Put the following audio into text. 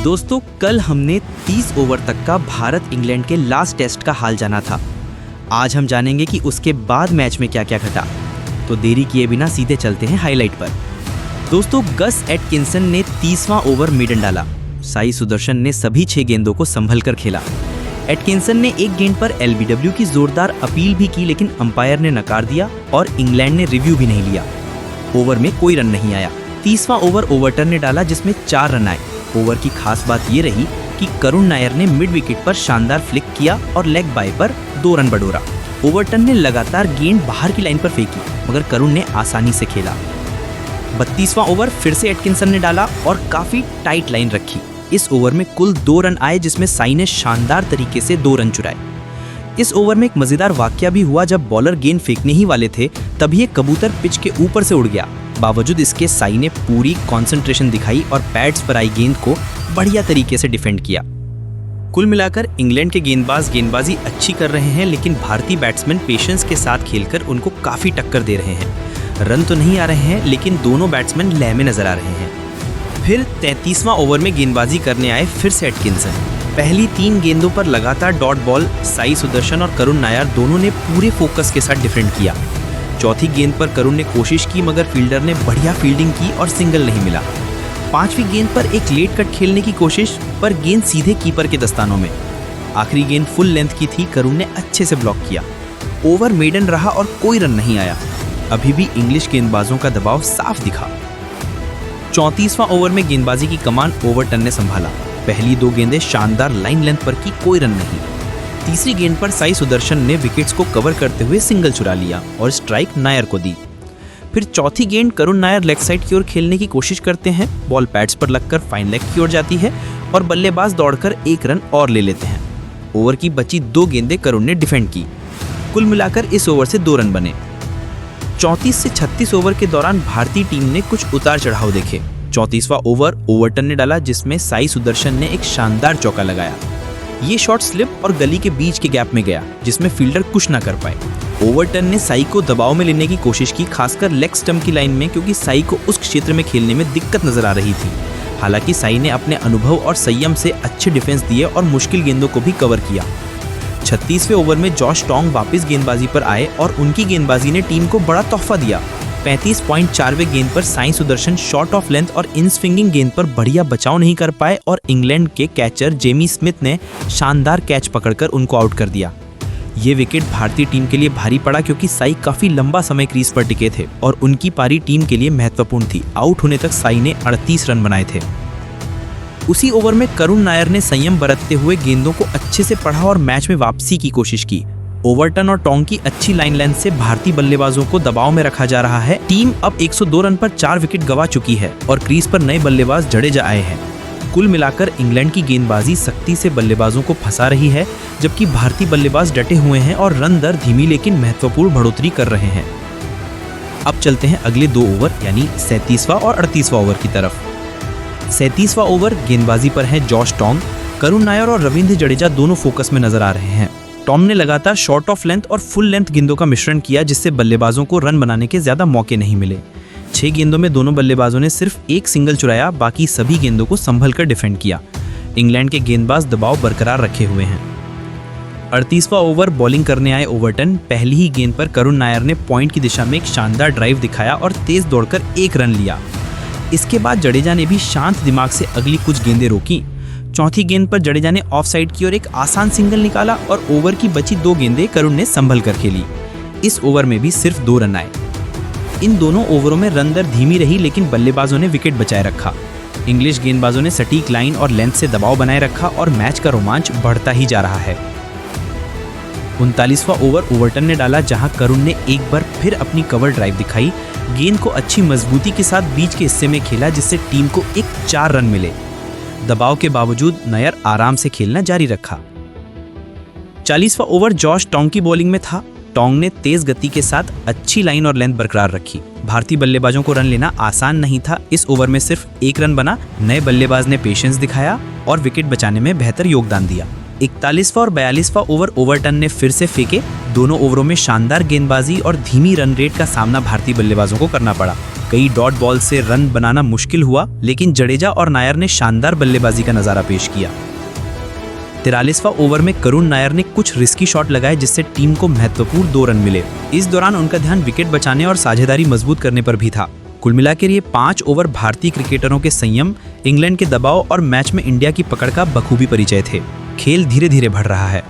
दोस्तों, कल हमने 30 ओवर तक का भारत इंग्लैंड के लास्ट टेस्ट का हाल जाना था। आज हम जानेंगे कि उसके बाद मैच में क्या क्या घटा। तो देरी किए बिना सीधे चलते हैं हाईलाइट पर। दोस्तों, गस एटकिंसन ने 30वां ओवर मेडन डाला। साई सुदर्शन ने सभी 6 गेंदों को संभल कर खेला। एटकिंसन ने एक गेंद पर एलबीडब्ल्यू की जोरदार अपील भी की, लेकिन अंपायर ने नकार दिया और इंग्लैंड ने रिव्यू भी नहीं लिया। ओवर में कोई रन नहीं आया। 30वां ओवर ओवर्टन ने डाला, जिसमें 4 रन आए। ओवर की खास बात ये रही कि करुण नायर ने मिड विकेट पर शानदार फ्लिक किया और लेग बाय पर 2 रन बटोरा। ओवर्टन ने लगातार गेंद बाहर की लाइन पर फेंकी, मगर करुण ने आसानी से खेला। 32वां ओवर फिर से एटकिंसन ने डाला और काफी टाइट लाइन रखी। इस ओवर में कुल 2 रन आए, जिसमें साई ने शानदार तरीके से 2 रन चुराए। इस ओवर में एक मजेदार वाकया भी हुआ। जब बॉलर गेंद फेंकने ही वाले थे, तभी एक कबूतर पिच के ऊपर से उड़ गया। बावजूद इसके साई ने पूरी कंसंट्रेशन दिखाई और पैड्स पर आई गेंद को बढ़िया तरीके से डिफेंड किया। कुल मिलाकर इंग्लैंड के गेंदबाज गेंदबाजी अच्छी कर रहे हैं, लेकिन भारतीय बैट्समैन पेशेंस के साथ खेलकर उनको काफी टक्कर दे रहे हैं। रन तो नहीं आ रहे हैं, लेकिन दोनों बैट्समैन लय में नजर आ रहे हैं। फिर 33वां ओवर में गेंदबाजी करने आए फिर से एटकिंसन। पहली 3 गेंदों पर लगातार डॉट बॉल साई सुदर्शन और करुण नायर दोनों ने पूरे फोकस के साथ डिफेंड किया। चौथी गेंद पर करुण ने कोशिश की, मगर फील्डर ने बढ़िया फील्डिंग की और सिंगल नहीं मिला। 5वीं गेंद पर एक लेट कट खेलने की कोशिश, पर गेंद सीधे कीपर के दस्तानों में। आखिरी गेंद फुल लेंथ की थी, करुण ने अच्छे से ब्लॉक किया। ओवर मेडन रहा और कोई रन नहीं आया। अभी भी इंग्लिश गेंदबाजों का दबाव साफ दिखा। 34वां ओवर में गेंदबाजी की कमान ओवर्टन ने संभाला। पहली 2 गेंदें शानदार लाइन लेंथ पर की, कोई रन नहीं। तीसरी गेंद पर साई सुदर्शन ने विकेट्स को कवर करते हुए सिंगल चुरा लिया और स्ट्राइक नायर को दी। फिर चौथी गेंद करुण नायर लेग साइड की ओर खेलने की कोशिश करते हैं। बॉल पैड्स पर लगकर फाइन लेग की ओर जाती है और बल्लेबाज दौड़कर 1 रन और ले लेते हैं। ओवर की बची 2 गेंदें करुण ने डिफेंड की। कुल मिलाकर इस ओवर से 2 रन बने। 34 से 36 ओवर के दौरान भारतीय टीम ने कुछ उतार चढ़ाव देखे। 34वां ओवर ओवर्टन ने डाला, जिसमें साई सुदर्शन ने एक शानदार चौका लगाया। ये शॉट स्लिप और गली के बीच के गैप में गया, जिसमें फील्डर कुछ ना कर पाए। ओवर्टन ने साई को दबाव में लेने की कोशिश की, खासकर लेग स्टंप की लाइन में, क्योंकि साई को उस क्षेत्र में खेलने में दिक्कत नजर आ रही थी। हालांकि साई ने अपने अनुभव और संयम से अच्छे डिफेंस दिए और मुश्किल गेंदों को भी कवर किया। 36वें ओवर में जॉश टोंग वापस गेंदबाजी पर आए और उनकी गेंदबाजी ने टीम को बड़ा तोहफा दिया। 35.4वें गेंद पर Sai Sudarshan short of length और इन स्विंगिंग गेंद पर बढ़िया बचाव नहीं कर पाए और इंग्लैंड के कैचर जेमी स्मिथ ने शानदार कैच पकड़कर उनको आउट कर दिया। ये विकेट भारतीय टीम के लिए भारी पड़ा, क्योंकि साई काफी लंबा समय क्रीज पर टिके थे और उनकी पारी टीम के लिए महत्वपूर्ण थी। आउट होने तक साई ने 38 रन बनाए थे। उसी ओवर में करुण नायर ने संयम बरतते हुए गेंदों को अच्छे से पढ़ा और मैच में वापसी की कोशिश की। ओवर्टन और टोंग की अच्छी लाइन लेंथ से भारतीय बल्लेबाजों को दबाव में रखा जा रहा है। टीम अब 102 रन पर 4 विकेट गंवा चुकी है और क्रीज पर नए बल्लेबाज जडेजा आए हैं। कुल मिलाकर इंग्लैंड की गेंदबाजी सख्ती से बल्लेबाजों को फंसा रही है, जबकि भारतीय बल्लेबाज डटे हुए हैं और रन दर धीमी लेकिन महत्वपूर्ण बढ़ोतरी कर रहे हैं। अब चलते हैं अगले 2 ओवर यानी 37वां और 38वां ओवर की तरफ। 37वां ओवर गेंदबाजी पर है जॉश टोंग। करुण नायर और रविंद्र जडेजा दोनों फोकस में नजर आ रहे हैं। टॉम ने लगातार शॉर्ट ऑफ लेंथ और फुल लेंथ गेंदों का मिश्रण किया, जिससे बल्लेबाजों को रन बनाने के ज्यादा मौके नहीं मिले। 6 गेंदों में दोनों बल्लेबाजों ने सिर्फ 1 सिंगल चुराया, बाकी सभी गेंदों को संभल कर डिफेंड किया। इंग्लैंड के गेंदबाज दबाव बरकरार रखे हुए हैं। 38वां ओवर बॉलिंग करने आए ओवर्टन। पहली ही गेंद पर करुण नायर ने पॉइंट की दिशा में एक शानदार ड्राइव दिखाया और तेज दौड़कर 1 रन लिया। इसके बाद जडेजा ने भी शांत दिमाग से अगली कुछ गेंदें रोकी। चौथी गेंद पर जडेजा ने ऑफ साइड की ओर एक आसान सिंगल निकाला और ओवर की बची 2 गेंदें करुण ने संभल कर खेली। इस ओवर में भी सिर्फ 2 रन आए। इन दोनों ओवरों में रन दर धीमी रही, लेकिन बल्लेबाजों ने विकेट बचाए रखा। इंग्लिश गेंदबाजों ने सटीक लाइन और लेंथ से दबाव बनाए रखा और मैच का रोमांच बढ़ता ही जा रहा है। 39वां ओवर ओवर्टन ने डाला, जहां करुण ने एक बार फिर अपनी कवर ड्राइव दिखाई। गेंद को अच्छी मजबूती के साथ बीच के हिस्से में खेला, जिससे टीम को 4 रन मिले। दबाव के बावजूद नायर आराम से खेलना जारी रखा। 40वां ओवर जॉश टोंग की बॉलिंग में था। टोंग ने तेज गति के साथ अच्छी लाइन और लेंथ बरकरार रखी। भारतीय बल्लेबाजों को रन लेना आसान नहीं था। इस ओवर में सिर्फ 1 रन बना। नए बल्लेबाज ने पेशेंस दिखाया और विकेट बचाने में बेहतर योगदान दिया। 41वां और 42वां ओवर ओवर्टन ने फिर से फेंके। दोनों ओवरों में शानदार गेंदबाजी और धीमी रन रेट का सामना भारतीय बल्लेबाजों को करना पड़ा। कई डॉट बॉल से रन बनाना मुश्किल हुआ, लेकिन जडेजा और नायर ने शानदार बल्लेबाजी का नजारा पेश किया। 43वां ओवर में करुण नायर ने कुछ रिस्की शॉट लगाए जिससे टीम को महत्वपूर्ण 2 रन मिले। इस दौरान उनका ध्यान विकेट बचाने और साझेदारी मजबूत करने पर भी था। कुल मिलाकर ये 5 ओवर भारतीय क्रिकेटरों के संयम, इंग्लैंड के दबाव और मैच में इंडिया की पकड़ का बखूबी परिचय थे। खेल धीरे धीरे बढ़ रहा है।